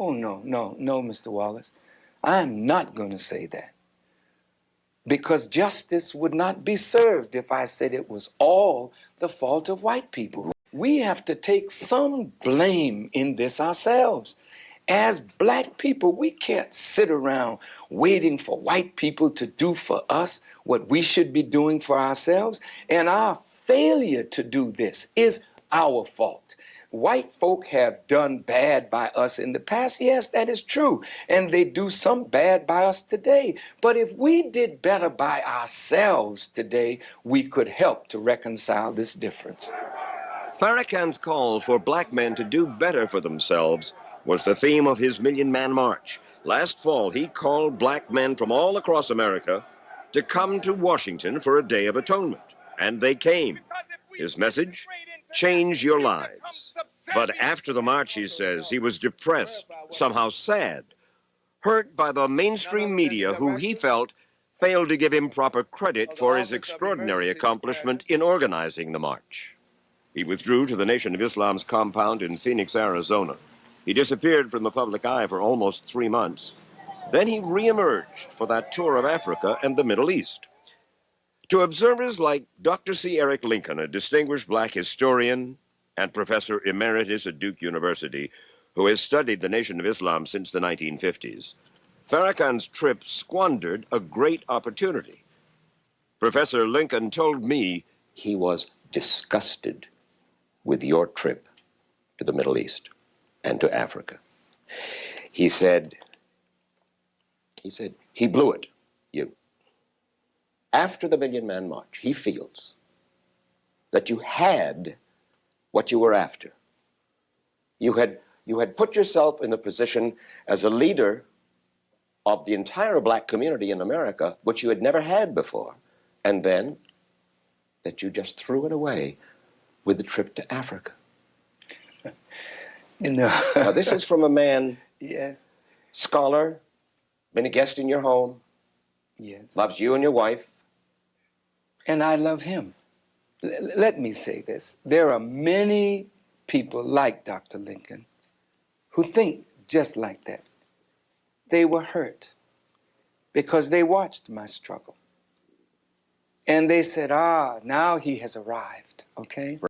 Oh, no, no, no, Mr. Wallace. I am not going to say that. Because justice would not be served if I said it was all the fault of white people. We have to take some blame in this ourselves. As black people, we can't sit around waiting for white people to do for us what we should be doing for ourselves. And our failure to do this is our fault. White folk have done bad by us in the past. Yes, that is true. And they do some bad by us today. But if we did better by ourselves today, we could help to reconcile this difference. Farrakhan's call for black men to do better for themselves was the theme of his Million Man March. Last fall, he called black men from all across America to come to Washington for a Day of Atonement. And they came. His message? Change your lives. But after the march, he says, he was depressed, somehow sad, hurt by the mainstream media who he felt failed to give him proper credit for his extraordinary accomplishment in organizing the march. He withdrew to the Nation of Islam's compound in Phoenix, Arizona. He disappeared from the public eye for almost 3 months. Then he reemerged for that tour of Africa and the Middle East. To observers like Dr. C. Eric Lincoln, a distinguished black historian and professor emeritus at Duke University, who has studied the Nation of Islam since the 1950s, Farrakhan's trip squandered a great opportunity. Professor Lincoln told me he was disgusted with your trip to the Middle East and to Africa. He said, he blew it, you. After the Million Man March, he feels that you had what you were after. You had put yourself in the position as a leader of the entire black community in America, which you had never had before, and then that you just threw it away with the trip to Africa. You know. Now, this is from a man, yes, scholar, been a guest in your home, yes, loves you and your wife. and I love him. Let me say this. There are many people like Dr. Lincoln who think just like that. They were hurt because they watched my struggle. And they said, now he has arrived, okay?